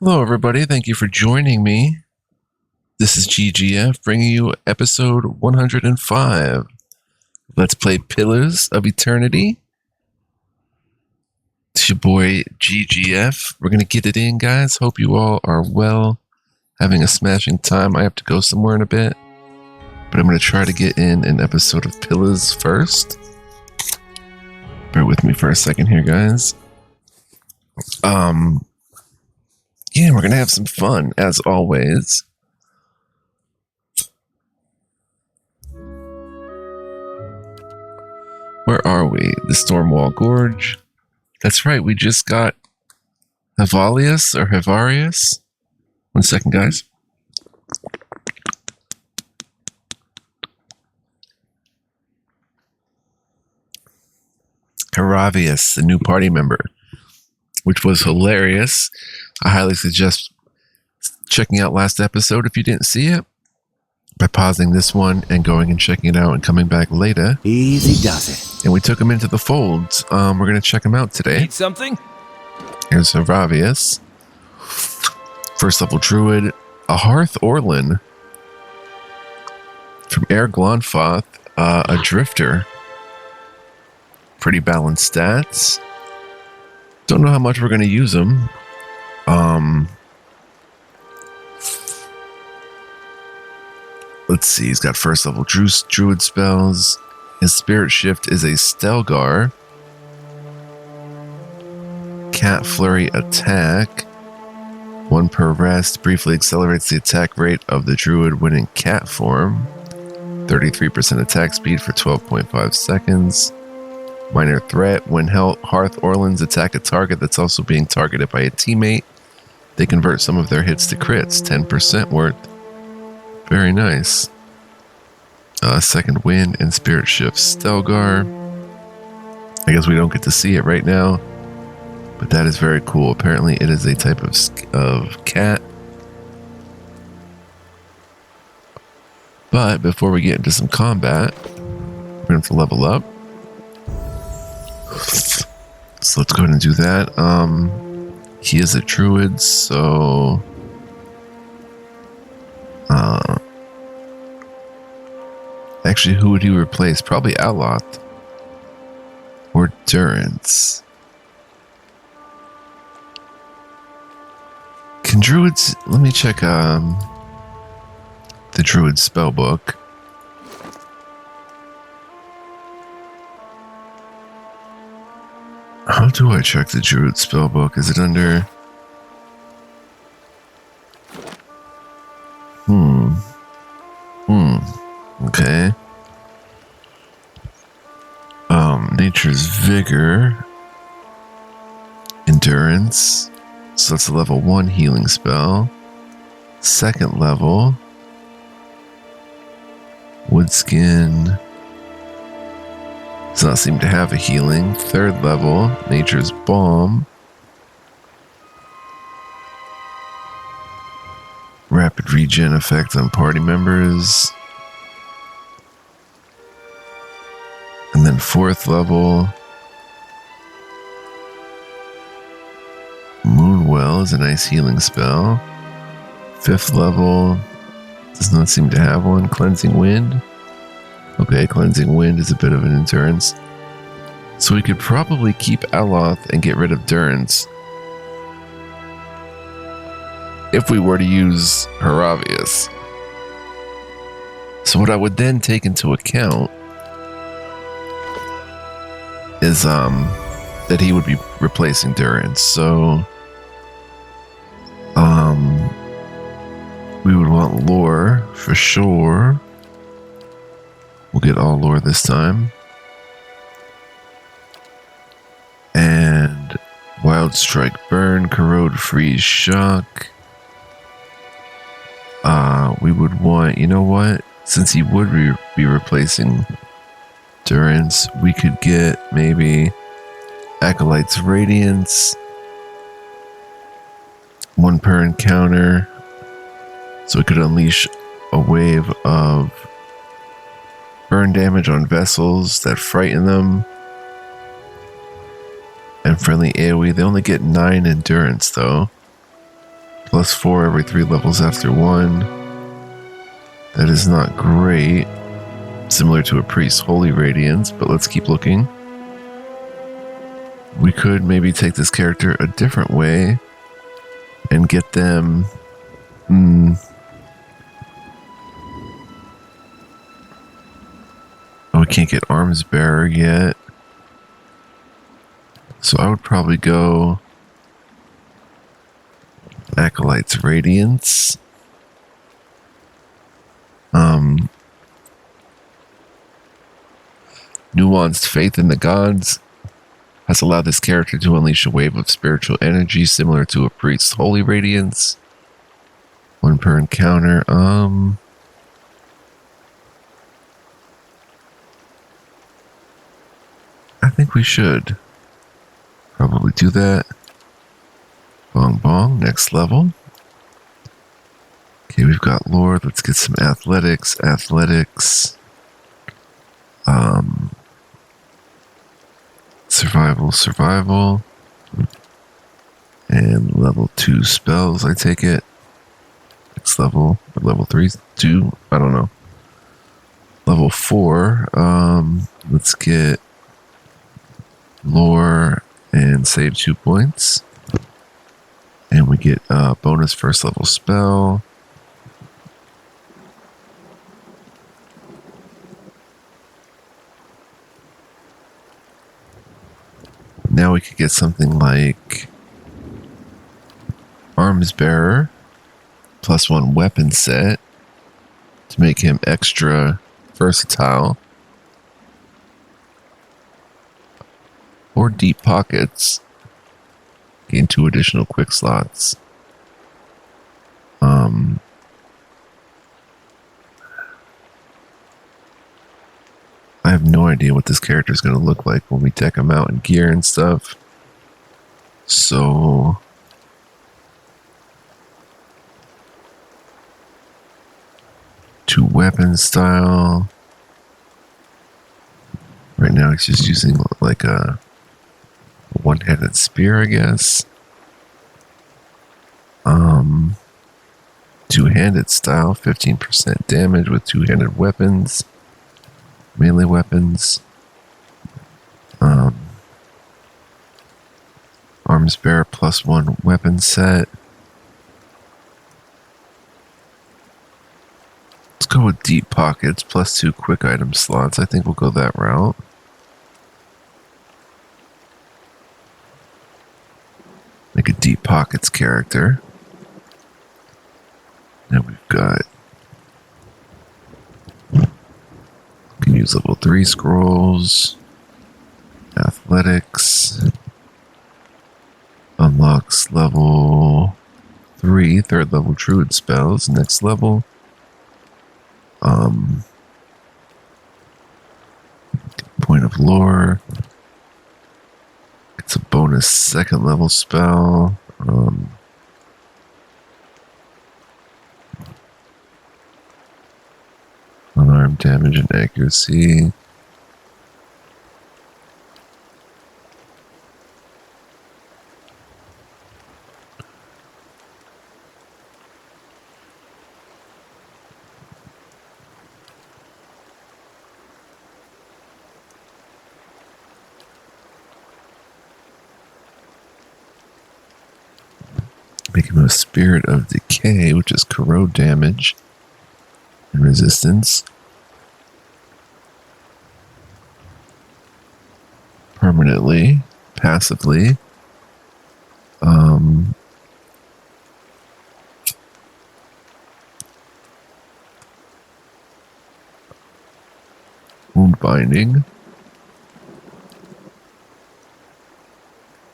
Hello, everybody. Thank you for joining me. This is GGF bringing you episode 105. Let's play Pillars of Eternity. It's your boy GGF. We're going to get it in, guys. Hope you all are well, having a smashing time. I have to go somewhere in a bit, but I'm going to try to get in an episode of Pillars first. Bear with me for a second here, guys. Yeah, we're going to have some fun, as always. Where are we? The Stormwall Gorge. That's right, we just got Hiravias or Hiravias. 1 second, guys. Hiravias, the new party member, which was hilarious. I highly suggest checking out last episode if you didn't see it by pausing this one and going and checking it out and coming back later. Easy does it. And we took him into the folds. We're going to check him out today. Need something? Here's Hiravias. First level druid, a Hearth Orlin from Air Glonfoth, a drifter. Pretty balanced stats. Don't know how much we're going to use him. Let's see, he's got first level druid spells. His spirit shift is a Stelgar. Cat flurry attack. 1 per rest, briefly accelerates the attack rate of the druid when in cat form. 33% attack speed for 12.5 seconds. Minor threat, when Hearth Orlins attack a target that's also being targeted by a teammate, they convert some of their hits to crits, 10% worth. Very nice. Second wind and spirit shift Stelgar. I guess we don't get to see it right now, but that is very cool. Apparently it is a type of cat. But before we get into some combat, we're going to have to level up. So let's go ahead and do that. He is a druid, so actually, who would he replace? Probably Aloth or Durance. Can druids? Let me check the druid spellbook. How do I check the druid spellbook? Is it under? Okay. Nature's Vigor. Endurance. So that's a level 1 healing spell. Second level. Woodskin. Does not seem to have a healing. Third level. Nature's Balm. Rapid regen effect on party members. And then 4th level, Moonwell is a nice healing spell. 5th level, does not seem to have one. Cleansing Wind. Okay, Cleansing Wind is a bit of an endurance. So we could probably keep Aloth and get rid of Durance if we were to use Hiravias. So what I would then take into account is that he would be replacing Durance. So we would want lore for sure. We'll get all lore this time. And Wild Strike Burn, Corrode Freeze Shock. We would want, you know what? Since he would be replacing Durance, we could get maybe Acolyte's Radiance. 1 per encounter. So it could unleash a wave of burn damage on vessels that frighten them. And friendly AoE. They only get 9 endurance though. +4 every 3 levels after 1. That is not great. Similar to a priest's holy radiance, but let's keep looking. We could maybe take this character a different way and get them... Oh, we can't get arms bearer yet. So I would probably go Acolyte's Radiance. Nuanced faith in the gods has allowed this character to unleash a wave of spiritual energy similar to a priest's holy radiance. 1 per encounter. I think we should probably do that. Bong bong, next level. Okay, we've got Lord. Let's get some athletics. Survival. And level 2 spells, I take it. Next level, or level 3, 2, I don't know. Level 4, let's get lore and save 2 points. And we get a bonus first level spell. Now we could get something like Arms Bearer, +1 weapon set to make him extra versatile. Or Deep Pockets. Gain 2 additional quick slots. I have no idea what this character is going to look like when we deck him out in gear and stuff. So... two weapon style. Right now he's just using like a one-handed spear, I guess. Two-handed style, 15% damage with two-handed weapons, melee weapons. Arms bearer +1 weapon set. Let's go with deep pockets +2 quick item slots. I think we'll go that route. Make a deep pockets character. Now we've got... can use level 3 scrolls. Athletics. Unlocks level 3, 3rd level druid spells. Next level. Point of lore. It's a bonus 2nd level spell. Unarmed damage and accuracy. Make him a Spirit of Decay, which is corrode damage and resistance. Permanently, passively. Wound binding.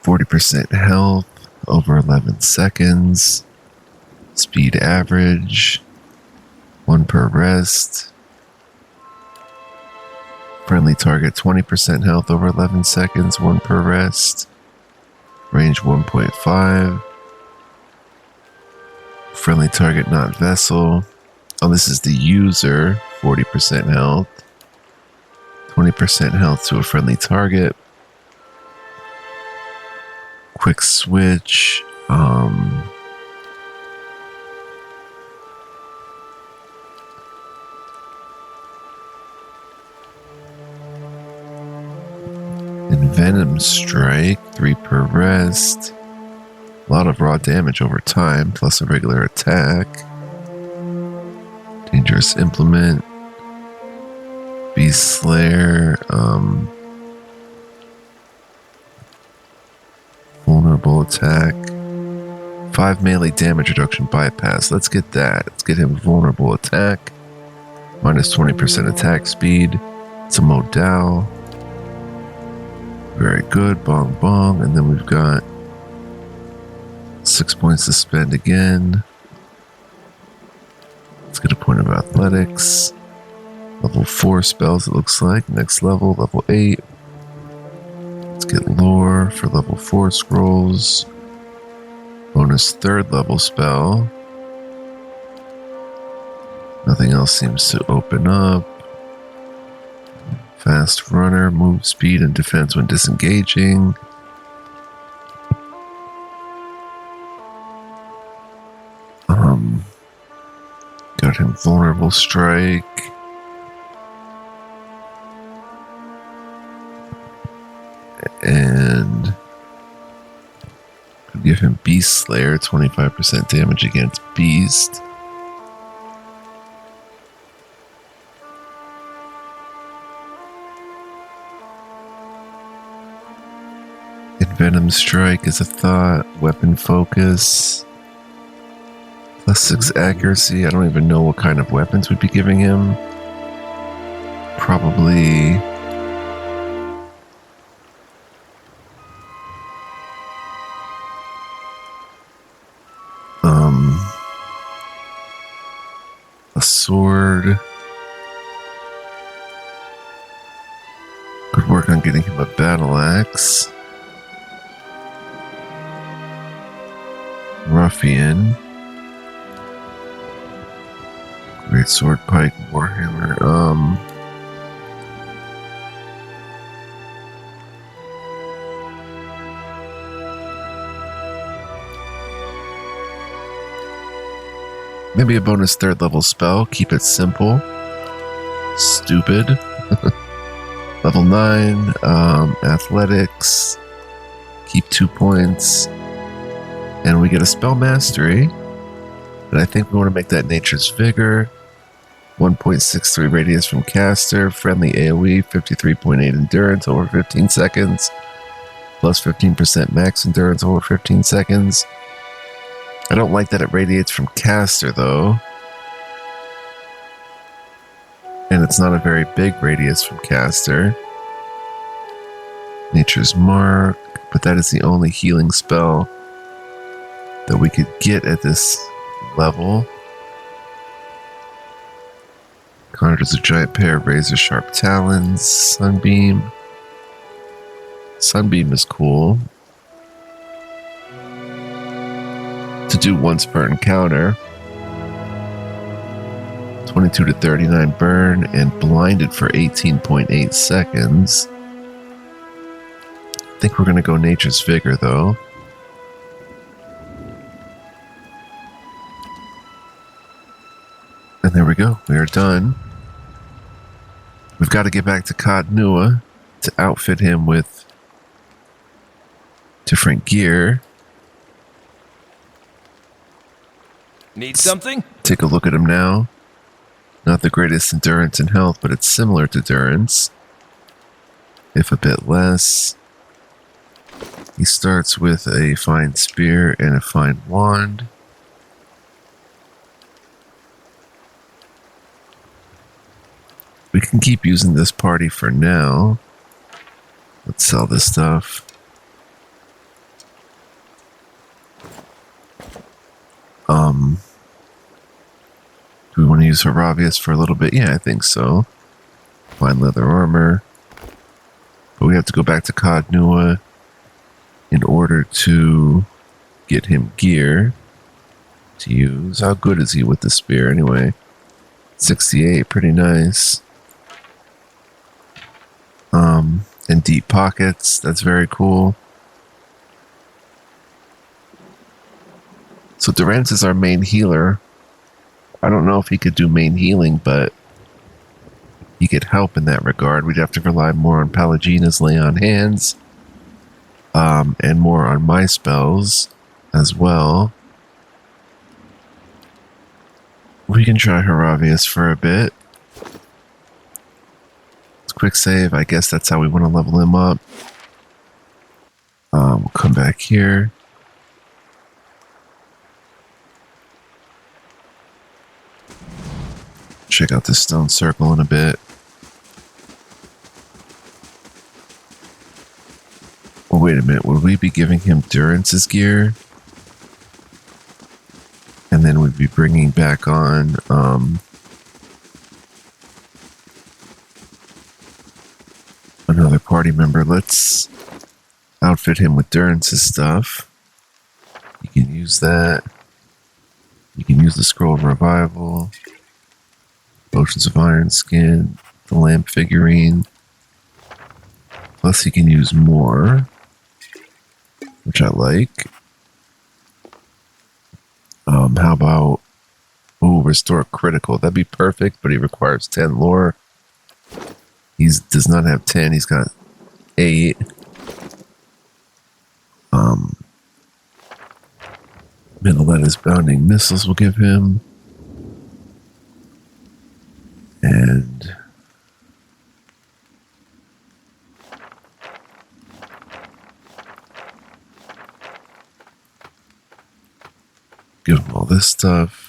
40% health. Over 11 seconds. Speed average. 1 per rest. Friendly target 20% health over 11 seconds. 1 per rest. Range 1.5. Friendly target not vessel. Oh, this is the user. 40% health. 20% health to a friendly target. Quick switch. Venom Strike, 3 per rest. A lot of raw damage over time, plus a regular attack. Dangerous Implement. Beast Slayer. Vulnerable attack. 5 melee damage reduction bypass. Let's get that. Let's get him vulnerable attack. Minus 20% attack speed. It's a modal. Very good. Bong bong. And then we've got 6 points to spend again. Let's get a point of athletics. Level 4 spells, it looks like. Next level, level 8. Let's get lore for level 4 scrolls. Bonus 3rd level spell. Nothing else seems to open up. Fast runner, move speed and defense when disengaging. Got him vulnerable strike. And give him Beast Slayer, 25% damage against Beast. Venom Strike is a thought. Weapon Focus. +6 accuracy. I don't even know what kind of weapons we'd be giving him. Probably... a sword. Could work on getting him a battle axe. Ruffian. Great sword, pike, warhammer. Maybe a bonus 3rd level spell. Keep it simple. Stupid. Level 9. Athletics. Keep 2 points. And we get a spell mastery. And I think we want to make that Nature's Vigor. 1.63 radius from caster. Friendly AoE. 53.8 endurance over 15 seconds. Plus 15% max endurance over 15 seconds. I don't like that it radiates from caster, though. And it's not a very big radius from caster. Nature's Mark. But that is the only healing spell that we could get at this level. Conjures a giant pair of razor sharp talons. Sunbeam. Sunbeam is cool. To do once per encounter. 22 to 39 burn and blinded for 18.8 seconds. I think we're going to go Nature's Vigor, though. And there we go. We are done. We've got to get back to Cod Nua to outfit him with different gear. Need something? Take a look at him now. Not the greatest endurance and health, but it's similar to Durance, if a bit less. He starts with a fine spear and a fine wand. We can keep using this party for now. Let's sell this stuff. Do we want to use Hiravias for a little bit? Yeah, I think so. Fine leather armor. But we have to go back to Cod Nua in order to get him gear to use. How good is he with the spear anyway? 68, pretty nice. And deep pockets, that's very cool. So Durance is our main healer. I don't know if he could do main healing, but he could help in that regard. We'd have to rely more on Pallegina's lay on hands. and more on my spells as well. We can try Hiravias for a bit. It's quick save. I guess that's how we want to level him up. We'll come back here. Check out this stone circle in a bit. Oh, wait a minute. Would we be giving him Durance's gear? And then we'd be bringing back on another party member. Let's outfit him with Durance's stuff. You can use that. You can use the Scroll of Revival, Potions of Iron Skin, the lamp figurine. Plus he can use more, which I like. How about, restore critical? That'd be perfect, but he requires 10 lore. He does not have 10, he's got 8. Minilet's bounding missiles will give him. And give him all this stuff.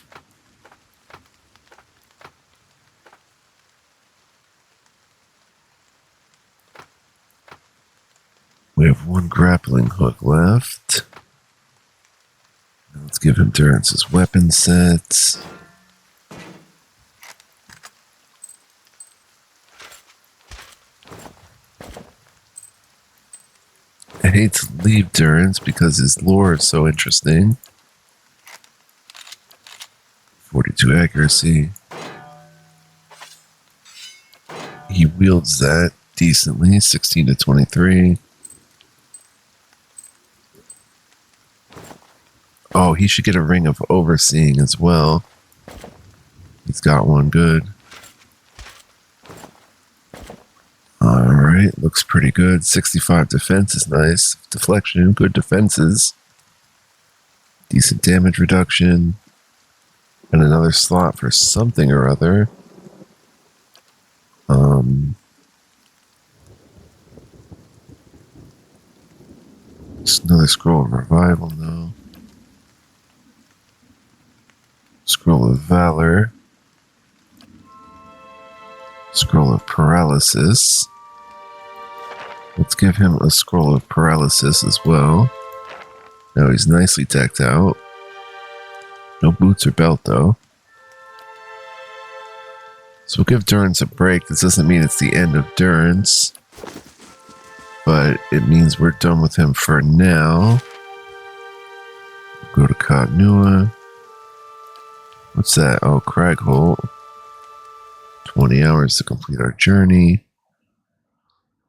We have one grappling hook left. Now let's give him Durance's weapon sets. I hate to leave Durance because his lore is so interesting. 42 accuracy. He wields that decently. 16 to 23. Oh, he should get a ring of overseeing as well. He's got one. Good. Alright, looks pretty good. 65 defense is nice. Deflection, good defenses. Decent damage reduction. And another slot for something or other. Just another Scroll of Revival, no. Scroll of Valor. Scroll of Paralysis. Let's give him a Scroll of Paralysis as well. Now he's nicely decked out. No boots or belt, though. So we'll give Durance a break. This doesn't mean it's the end of Durance, but it means we're done with him for now. We'll go to Katnua. What's that? Oh, Cragholt. 20 hours to complete our journey.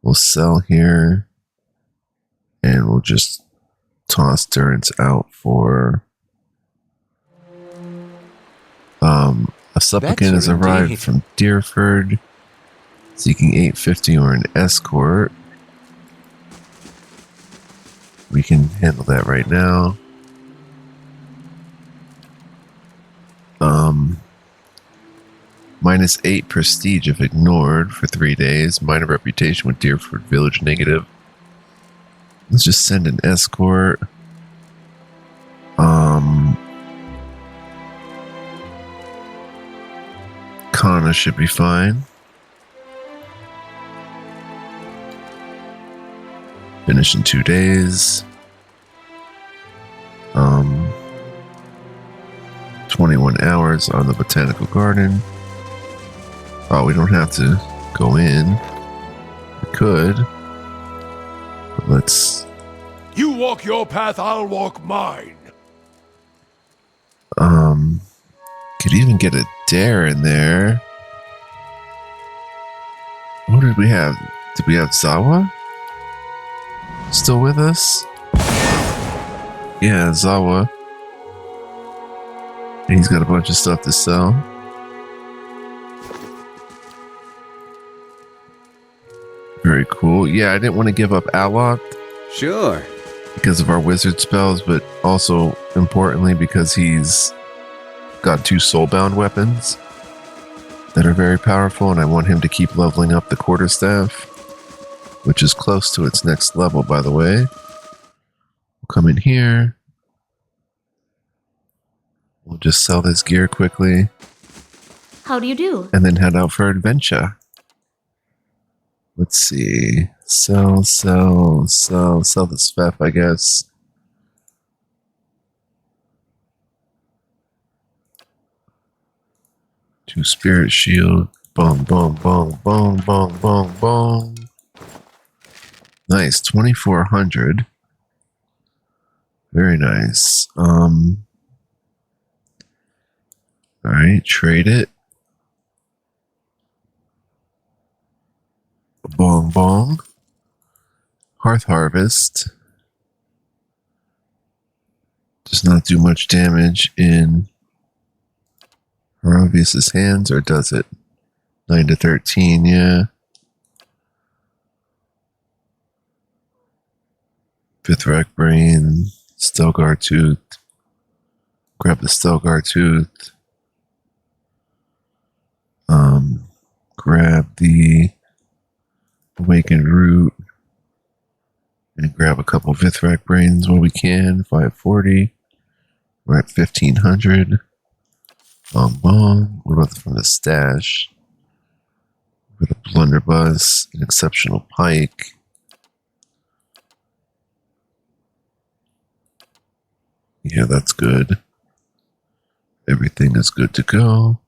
We'll sell here. And we'll just toss Durance out for... a supplicant has arrived from Deerford, seeking 850 or an escort. We can handle that right now. -8 prestige if ignored for 3 days. Minor reputation with Deerford Village negative. Let's just send an escort. Kana should be fine. Finish in 2 days. 21 hours on the Botanical Garden. Oh, we don't have to go in. We could. But let's... You walk your path, I'll walk mine. Could even get a dare in there. What did we have? Did we have Zawa? Still with us? Yeah, Zawa. And he's got a bunch of stuff to sell. Very cool. Yeah, I didn't want to give up Alok Sure. because of our wizard spells, but also importantly because he's got 2 soulbound weapons that are very powerful, and I want him to keep leveling up the quarterstaff, which is close to its next level, by the way. We'll come in here. We'll just sell this gear quickly. How do you do? And then head out for adventure. Let's see. Sell this FEF, I guess. Two spirit shield. Boom, boom, boom, boom, boom, boom, boom. Nice. 2,400. Very nice. Alright, trade it. Bong bong. Hearth Harvest. Does not do much damage in Hiravias' hands, or does it? 9 to 13, yeah. Vithrak Brain, Stelgar Tooth. Grab the Stelgar Tooth. Grab the Awakened Root. And grab a couple Vithrak Brains while we can. 540. We're at 1,500. Bong bong. What about from the stash? With a Blunderbuss, an Exceptional Pike. Yeah, that's good. Everything is good to go.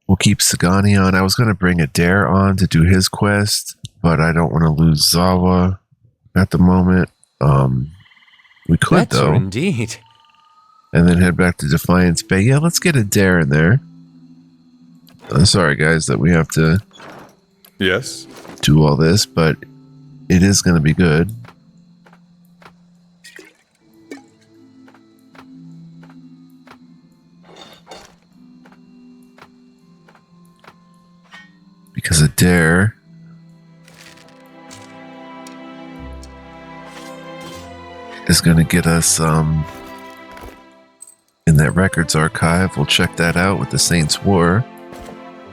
We'll keep Sagani on. I was going to bring Eder on to do his quest, but I don't want to lose Zawa at the moment. We could, Better though. indeed. And then head back to Defiance Bay. Yeah, let's get Eder in there. Sorry, guys, that we have to Yes? do all this, but it is going to be good. Because Eder is going to get us in that records archive. We'll check that out with the Saints War.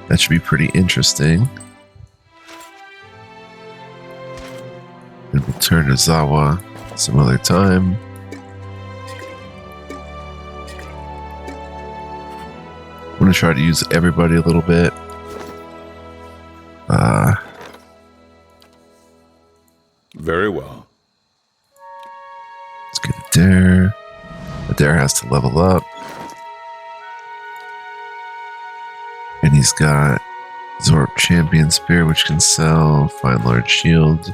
That should be pretty interesting. And we'll turn to Zawa some other time. I'm going to try to use everybody a little bit. Very well. Let's get Eder. Eder has to level up. And he's got Zorp Champion Spear, which can sell. Fine Large Shield.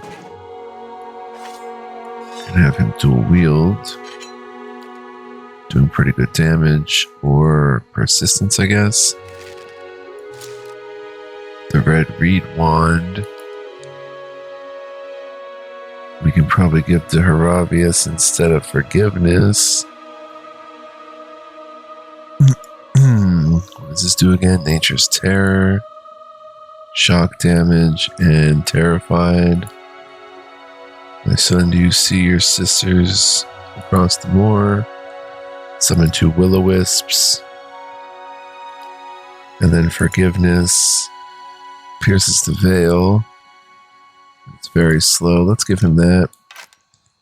And have him dual wield. Doing pretty good damage. Or persistence, I guess. The Red Reed Wand. We can probably give to Hiravias instead of Forgiveness. What does this do again? Nature's Terror. Shock damage and Terrified. My son, do you see your sisters across the moor? Summon 2 Will-O-Wisps. And then Forgiveness. Pierces the veil. It's very slow. Let's give him that.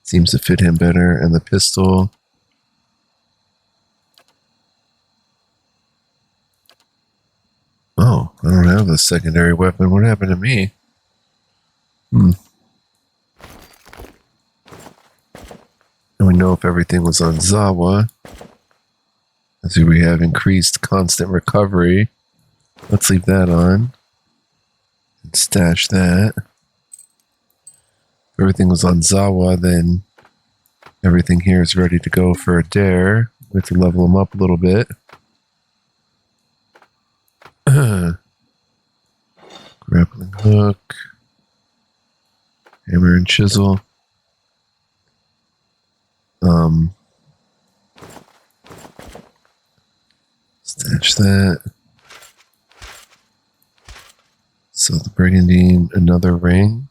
Seems to fit him better. And the pistol. Oh, I don't have the secondary weapon. What happened to me? And we know if everything was on Zawa. Let's see, we have increased constant recovery. Let's leave that on. And stash that. If everything was on Zawa, then everything here is ready to go for Eder. We have to level him up a little bit. Grappling hook. Hammer and chisel. Stash that. So the Brigandine, another ring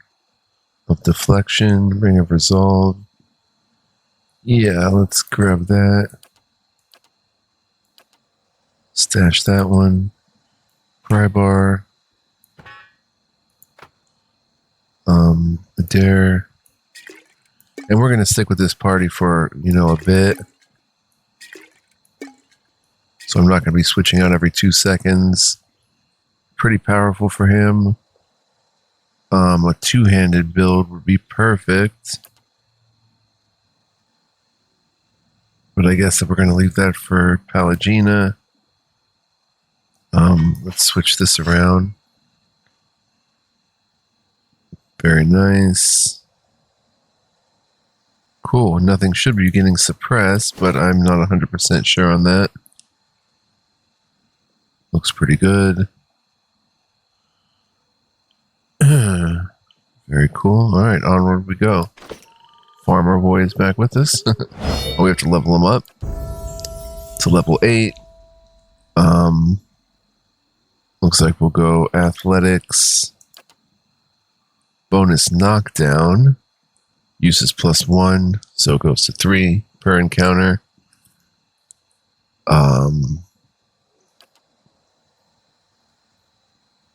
of deflection, ring of resolve. Yeah, let's grab that. Stash that one. Pry bar. Eder. And we're going to stick with this party for, a bit. So I'm not going to be switching out every 2 seconds. Pretty powerful for him. A two-handed build would be perfect. But I guess if we're going to leave that for Palagina, let's switch this around. Very nice. Cool. Nothing should be getting suppressed, but I'm not 100% sure on that. Looks pretty good. Very cool. All right, onward we go. Farmer boy is back with us. Oh, we have to level him up to level 8. Looks like we'll go athletics. Bonus knockdown. Uses +1, so it goes to 3 per encounter.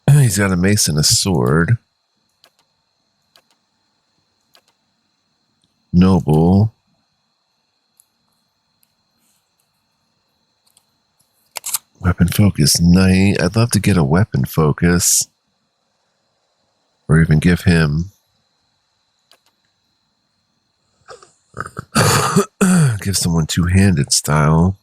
He's got a mace and a sword. Noble. Weapon focus, knight. I'd love to get a weapon focus. Or even give him... give someone two-handed style.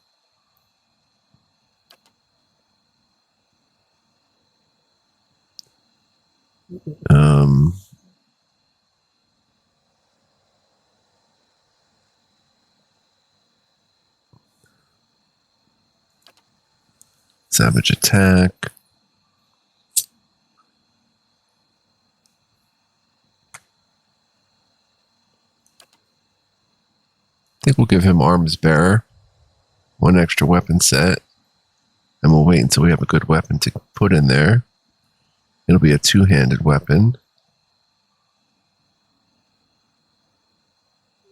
Savage attack. I think we'll give him arms bearer. 1 extra weapon set. And we'll wait until we have a good weapon to put in there. It'll be a two-handed weapon.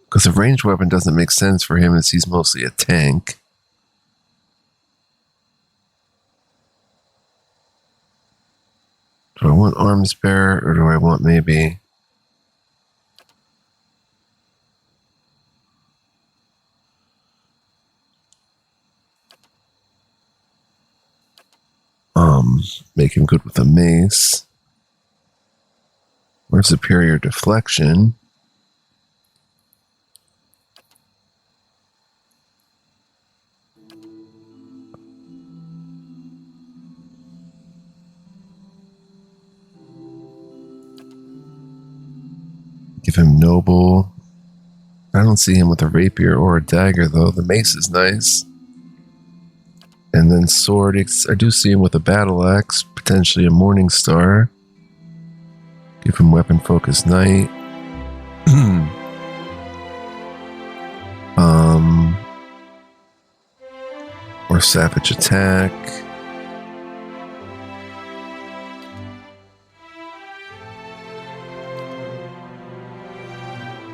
Because a ranged weapon doesn't make sense for him as he's mostly a tank. Do I want arms bearer or do I want maybe... make him good with a mace. Or superior deflection. Give him noble. I don't see him with a rapier or a dagger though. The mace is nice. And then sword, I do see him with a battle axe, potentially a morning star. Give him weapon focus knight. Or savage attack.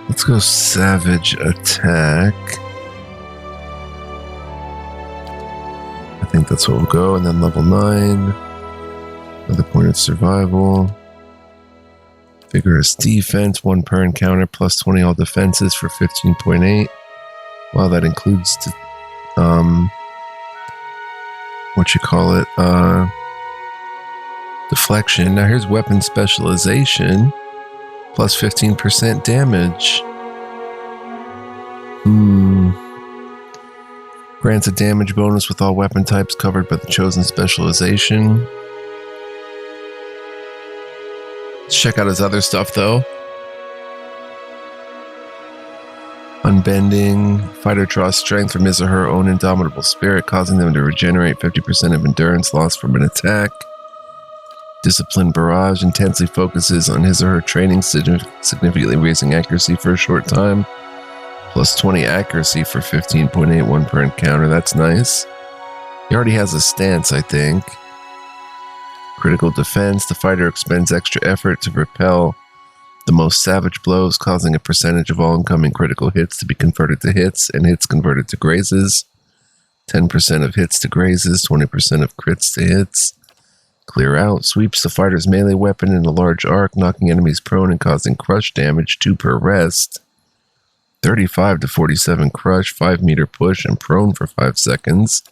Let's go savage attack. I think that's what we'll go. And then level 9. Another point of survival. Vigorous defense. 1 per encounter. Plus 20 all defenses for 15.8. Wow, that includes deflection. Now here's weapon specialization. Plus 15% damage. Grants a damage bonus with all weapon types covered by the chosen specialization. Let's check out his other stuff though. Unbending. Fighter draws strength from his or her own indomitable spirit, causing them to regenerate 50% of endurance lost from an attack. Discipline Barrage intensely focuses on his or her training, significantly raising accuracy for a short time. Plus 20 accuracy for 15.81 per encounter. That's nice. He already has a stance, I think. Critical defense. The fighter expends extra effort to repel the most savage blows, causing a percentage of all incoming critical hits to be converted to hits and hits converted to grazes. 10% of hits to grazes, 20% of crits to hits. Clear out. Sweeps the fighter's melee weapon in a large arc, knocking enemies prone and causing crush damage, 2 per rest. 35 to 47 crush, 5-meter push, and prone for 5 seconds.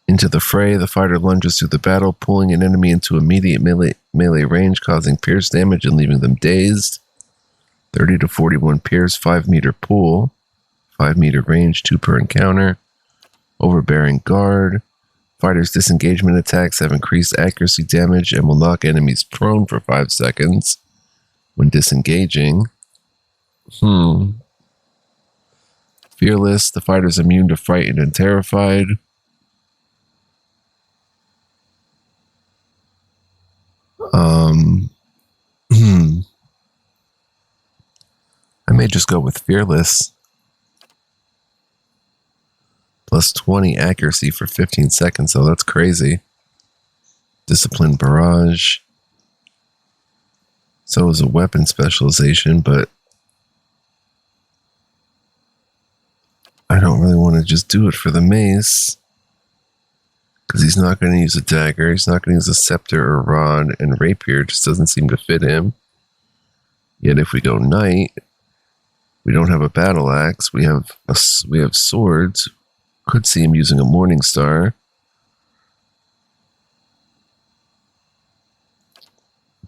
Into the fray, the fighter lunges through the battle, pulling an enemy into immediate melee range, causing pierce damage and leaving them dazed. 30 to 41 pierce, 5-meter pull, 5-meter range, 2 per encounter. Overbearing guard. Fighter's disengagement attacks have increased accuracy damage and will knock enemies prone for 5 seconds when disengaging. Fearless. The fighter's immune to frightened and terrified. I may just go with fearless. Plus 20 accuracy for 15 seconds, so that's crazy. Discipline barrage. So is a weapon specialization, but I don't really want to just do it for the mace. Because he's not going to use a dagger, he's not going to use a scepter or rod, and rapier just doesn't seem to fit him. Yet if we go knight, we don't have a battle axe, we have swords. Could see him using a morning star.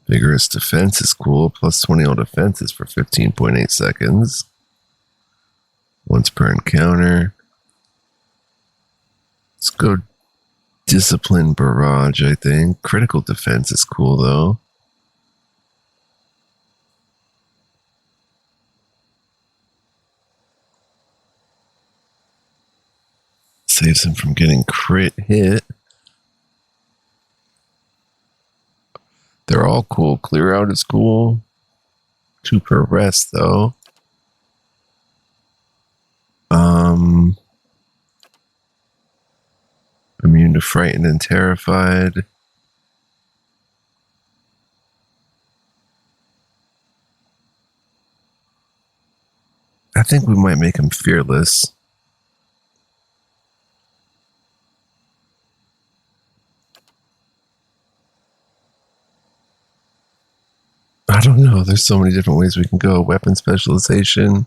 Vigorous defense is cool, plus 20 all defenses for 15.8 seconds. Once per encounter. Let's go discipline barrage, I think. Critical defense is cool though. Saves him from getting crit hit. They're all cool. Clear out is cool. 2 per rest though. Immune to frightened and terrified. I think we might make him fearless. I don't know. There's so many different ways we can go. Weapon specialization.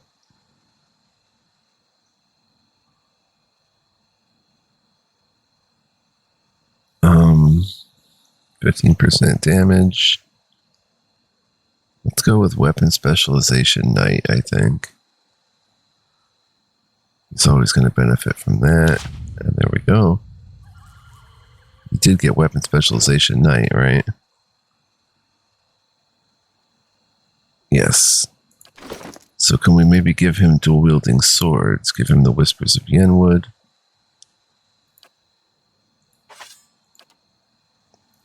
Um, 15% damage. Let's go with weapon specialization knight, I think. He's always going to benefit from that. And there we go. He did get weapon specialization knight, right? Yes. So can we maybe give him dual wielding swords? Give him the Whispers of Yenwood.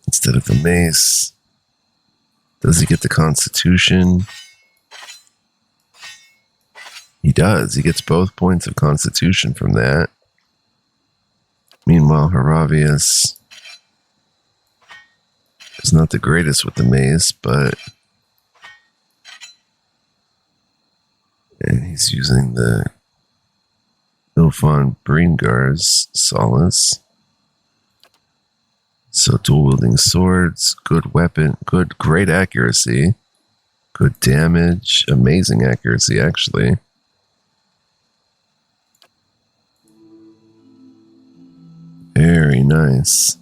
Instead of the mace. Does he get the Constitution? He does. He gets both points of Constitution from that. Meanwhile, Hiravias is not the greatest with the mace, but and he's using the Ilfon Bringar's Solace. So dual wielding swords, good weapon, great accuracy, good damage, amazing accuracy actually. Very nice.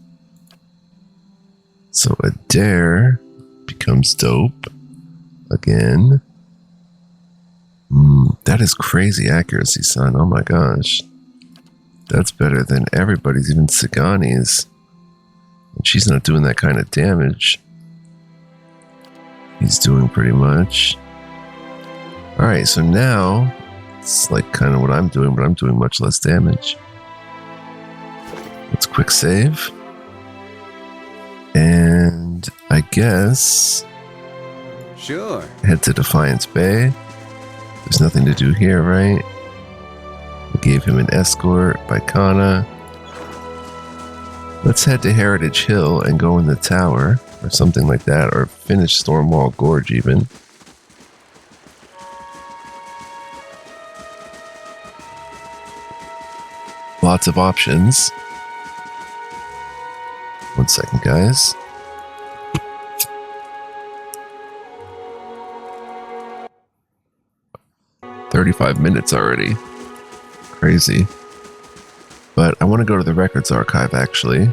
So Eder becomes dope again. That is crazy accuracy, son. Oh my gosh. That's better than everybody's, even Sagani's. And she's not doing that kind of damage. He's doing pretty much. Alright, so now it's like kind of what I'm doing, but I'm doing much less damage. Let's quick save. And I guess Sure. head to Defiance Bay. There's nothing to do here, right? We gave him an escort by Kana. Let's head to Heritage Hill and go in the tower, or something like that, or finish Stormwall Gorge even. Lots of options. 1 second, guys. "35 minutes already. Crazy. But I want to go to the records archive, actually.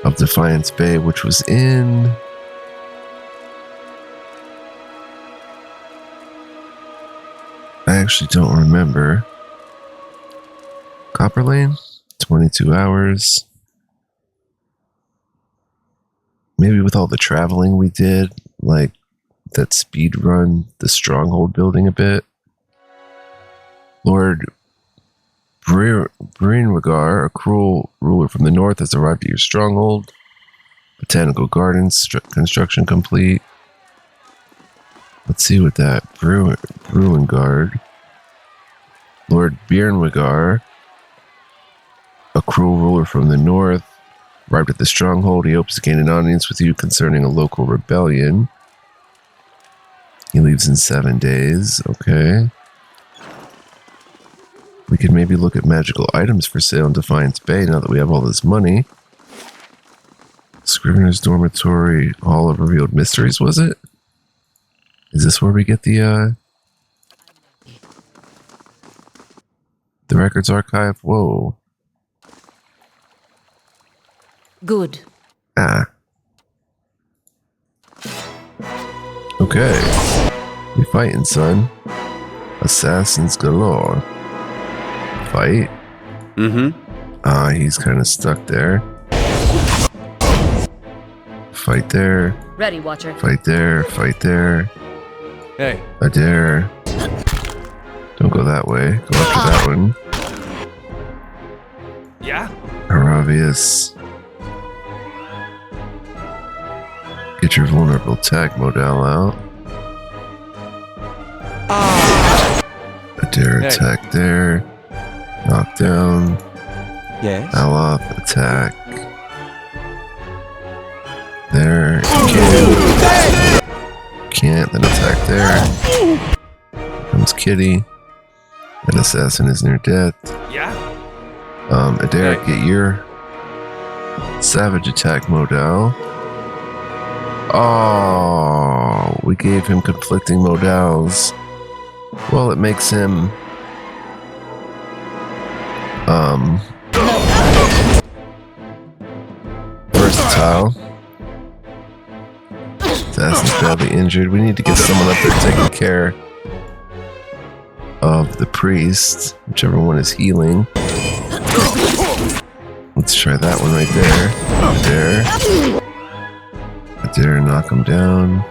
Of Defiance Bay, which was in... I actually don't remember. Copper Lane? 22 hours. Maybe with all the traveling we did, like that speed run the stronghold building a bit. Lord Brynwagar, a cruel ruler from the north, has arrived at your stronghold. Botanical Gardens construction complete. Let's see what that Bruingard. Lord Brynwagar, a cruel ruler from the north, arrived at the stronghold. He hopes to gain an audience with you concerning a local rebellion. He leaves in 7 days. Okay. We could maybe look at magical items for sale in Defiance Bay now that we have all this money. Scrivener's Dormitory, Hall of Revealed Mysteries, was it? Is this where we get the records archive? Whoa. Good. Ah. Okay. We fighting, son. Assassins galore. Fight? Mm-hmm. Ah, he's kind of stuck there. Fight there. Ready, Watcher. Fight there. Fight there. Hey. Eder. Don't go that way. Go after that one. Yeah? Hiravias. Get your vulnerable tag modal out. Eder attack there. Knockdown. Yes. Aloth attack. There. Can't. Then attack there. Comes Kitty. An assassin is near death. Yeah? Eder, get your savage attack modal. Oh, we gave him conflicting modals. Well, it makes him versatile. Assassin's badly injured. We need to get someone up there taking care of the priest, whichever one is healing. Let's try that one right there. There, knock him down.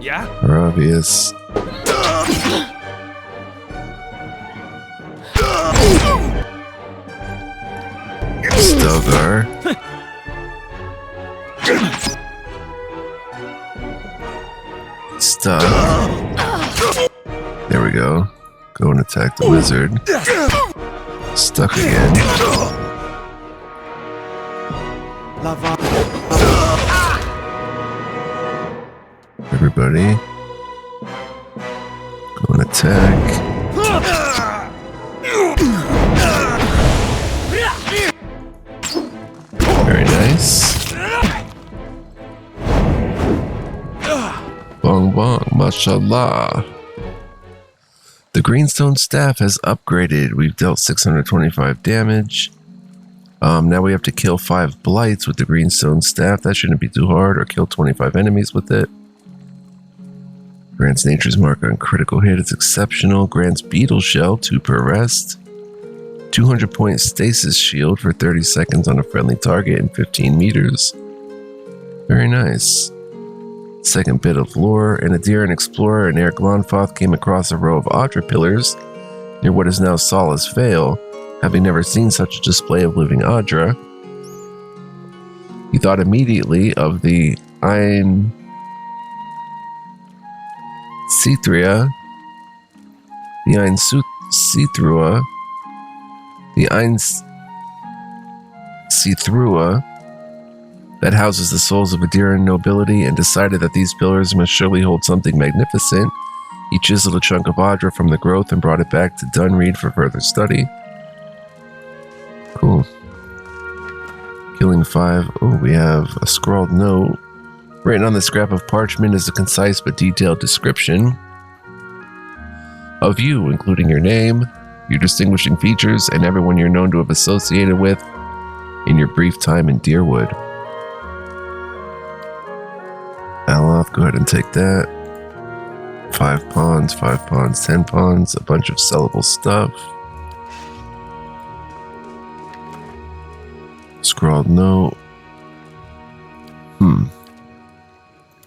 Yeah? Hiravias. Stelgar. Stuck. There we go. Go and attack the wizard. Stuck again. Everybody. Go and attack. Very nice. Bong bong, mashallah. The Greenstone Staff has upgraded. We've dealt 625 damage. Now we have to kill 5 blights with the Greenstone Staff. That shouldn't be too hard. Or kill 25 enemies with it. Grants Nature's Mark on critical hit. It's exceptional. Grants Beetle Shell, 2 per rest. 200 point stasis shield for 30 seconds on a friendly target in 15 meters. Very nice. Second bit of lore. An Eder, an explorer, and Eric Glonfoth came across a row of Audra pillars near what is now Solace Vale. Having never seen such a display of living Audra, he thought immediately of the Ein Cithria, the Ein Cithrua, The Eins Cithrua that houses the souls of Adira nobility and decided that these pillars must surely hold something magnificent. He chiseled a chunk of Adra from the growth and brought it back to Dunreed for further study. Cool. Killing 5. Oh, we have a scrawled note. Written on the scrap of parchment is a concise but detailed description of you, including your name, your distinguishing features, and everyone you're known to have associated with in your brief time in Deerwood. Aloth, go ahead and take that. 5 pawns, 10 pawns, a bunch of sellable stuff. Scrawled note.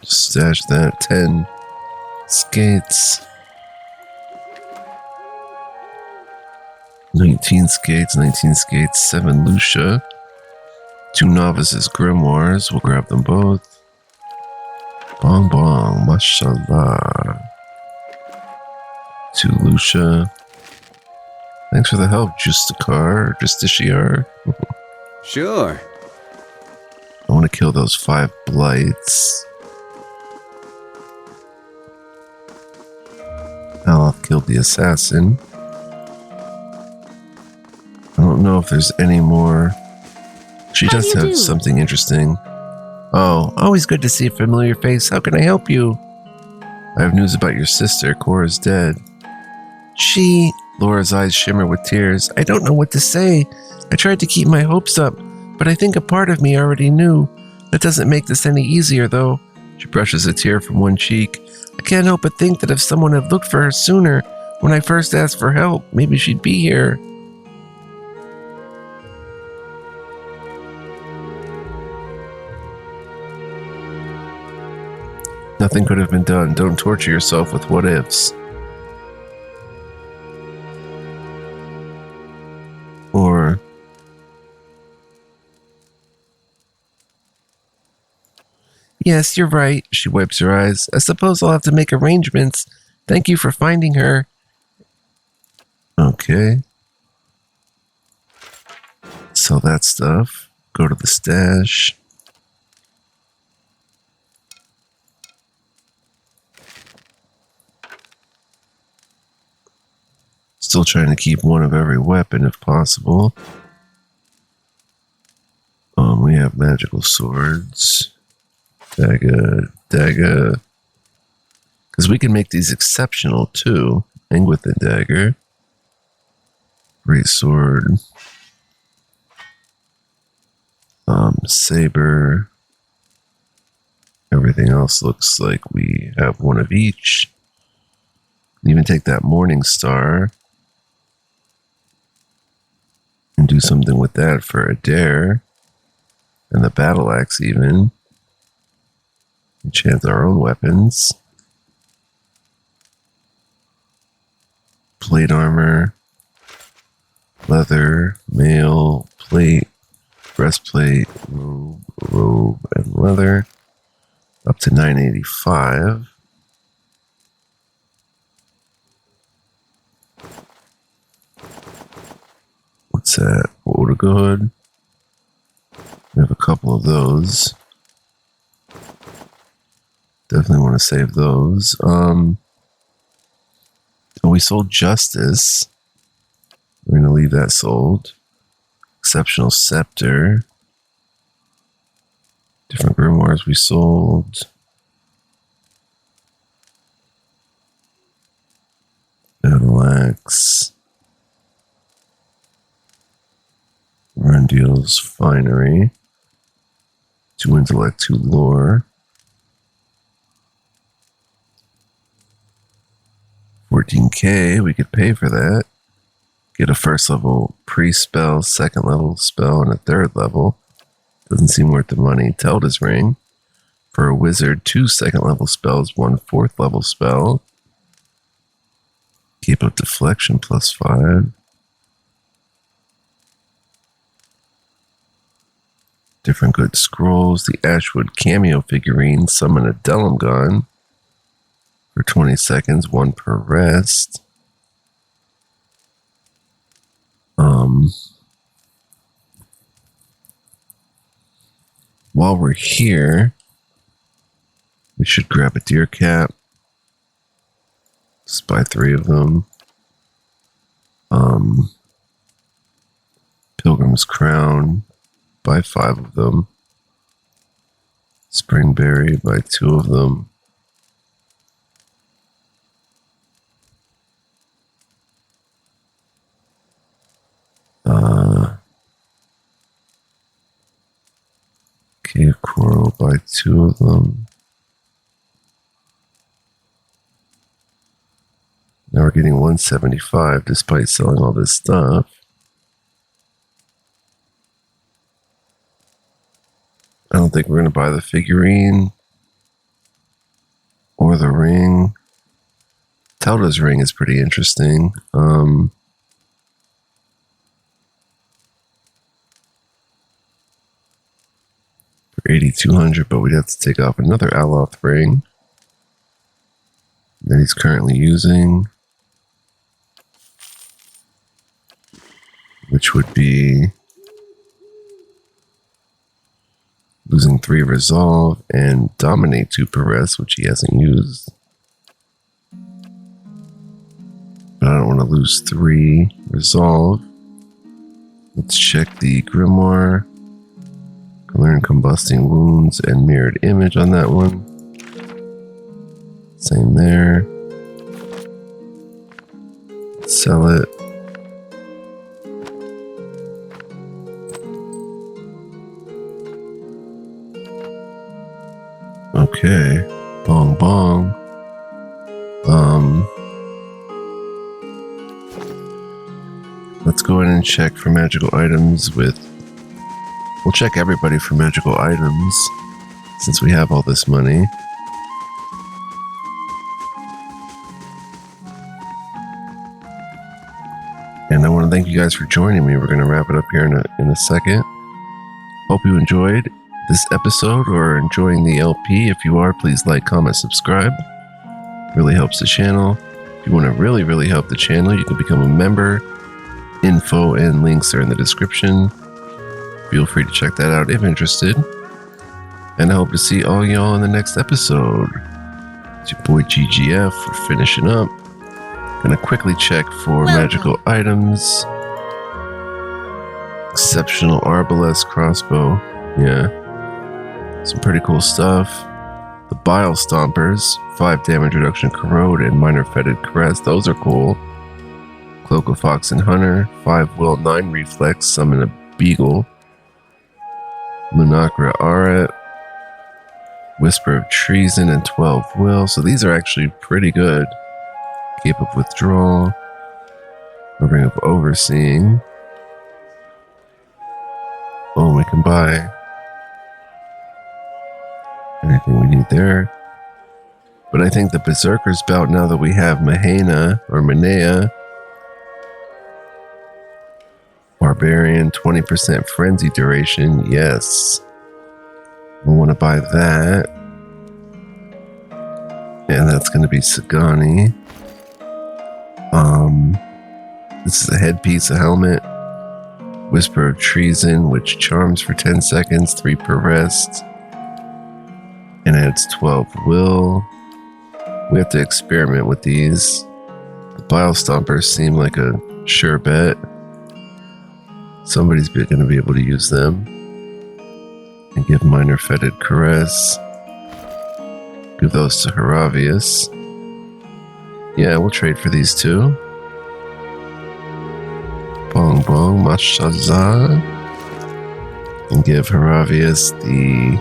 Stash that. 10 skates. 19 skates, 7 Lucia. 2 novices grimoires. We'll grab them both. Bong bong, mashallah. 2 Lucia. Thanks for the help, Justiciar. Sure. I want to kill those 5 blights. Aloth killed the assassin. I don't know if there's any more. She How does do you have do? something interesting. Oh, always good to see a familiar face. How can I help you? I have news about your sister. Cora's dead. Laura's eyes shimmer with tears. I don't know what to say. I tried to keep my hopes up, but I think a part of me already knew. That doesn't make this any easier, though. She brushes a tear from one cheek. I can't help but think that if someone had looked for her sooner, when I first asked for help, maybe she'd be here. Nothing could have been done. Don't torture yourself with what ifs. Or yes, you're right. She wipes her eyes. I suppose I'll have to make arrangements. Thank you for finding her. Okay. Sell that stuff. Go to the stash. Still trying to keep one of every weapon if possible. We have magical swords. Dagger. Because we can make these exceptional too. And with the dagger. Great sword. Saber. Everything else looks like we have one of each. Even take that Morning Star. And do something with that for Eder. And the battle axe even. Enchant our own weapons. Plate armor. Leather. Mail. Plate. Breastplate. Robe. And leather. Up to 985. What's that? Odegaard. We have a couple of those. Definitely want to save those. We sold Justice. We're going to leave that sold. Exceptional Scepter. Different grimoires we sold. Battle Axe. Rendil's Finery. 2 intellect, 2 lore. 14k, we could pay for that. Get a first level pre-spell, second level spell, and a third level. Doesn't seem worth the money. Telda's Ring. For a wizard, 2 second level spells, 1 fourth level spell. Keep up deflection +5. Different good scrolls. The Ashwood cameo figurine. Summon a Delum gun. For 20 seconds, 1 per rest. While we're here, we should grab a deer cap. Just buy 3 of them. Pilgrim's Crown, buy 5 of them. Springberry, buy 2 of them. Cave Coral, buy 2 of them. Now we're getting 175 despite selling all this stuff. I don't think we're going to buy the figurine or the ring. Telda's ring is pretty interesting. For 8,200, but we'd have to take off another Aloth ring that he's currently using, which would be losing 3 resolve and dominate 2 prowess, which he hasn't used. But I don't want to lose 3 resolve. Let's check the grimoire. Learn combusting wounds and mirrored image on that one. Same there. Sell it. Okay. Bong bong. Let's go in and check for magical items with... We'll check everybody for magical items since we have all this money. And I want to thank you guys for joining me. We're going to wrap it up here in a second. Hope you enjoyed this episode or enjoying the LP. If you are, please like, comment, subscribe. Really helps the channel. If you want to really help the channel, you can become a member. Info and links are in the description. Feel free to check that out if interested. And I hope to see all y'all in the next episode. It's your boy GGF. We're finishing up. Gonna quickly check for magical items. Exceptional Arbalest crossbow. Yeah. Some pretty cool stuff. The Bile Stompers. 5 damage reduction corrode and minor fetid caress. Those are cool. Cloak of Fox and Hunter. 5 will, 9 reflex. Summon a beagle. Lunacra Aret, Whisper of Treason, and 12 will. So these are actually pretty good. Cape of Withdrawal, a Ring of Overseeing. Oh, we can buy anything we need there. But I think the Berserker's Bout, now that we have Mahena or Manea, Barbarian, 20% frenzy duration. Yes. We'll want to buy that. And that's going to be Sagani. This is a headpiece, a helmet. Whisper of Treason, which charms for 10 seconds, 3 per rest. And adds 12 will. We have to experiment with these. The Bile Stompers seem like a sure bet. Somebody's going to be able to use them. And give minor fetid caress. Give those to Hiravias. Yeah, we'll trade for these 2. Bong bong mashaza. And give Hiravias the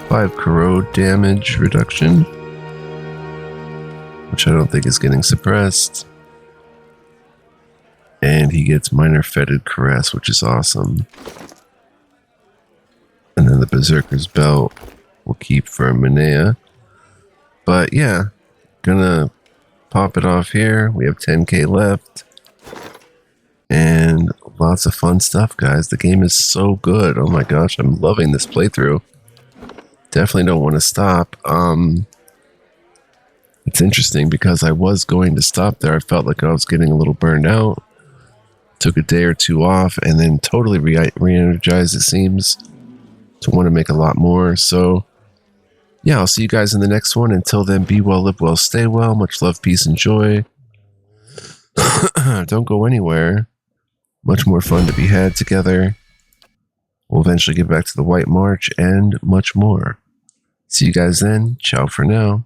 5 corrode damage reduction, which I don't think is getting suppressed. And he gets minor fetid caress, which is awesome. And then the Berserker's Belt we'll keep for Manea. But yeah, gonna pop it off here. We have 10k left. And lots of fun stuff, guys. The game is so good. Oh my gosh, I'm loving this playthrough. Definitely don't want to stop. It's interesting because I was going to stop there. I felt like I was getting a little burned out. Took a day or two off and then totally re-energized, it seems, to want to make a lot more. So, yeah, I'll see you guys in the next one. Until then, be well, live well, stay well. Much love, peace, and joy. Don't go anywhere. Much more fun to be had together. We'll eventually get back to the White March and much more. See you guys then. Ciao for now.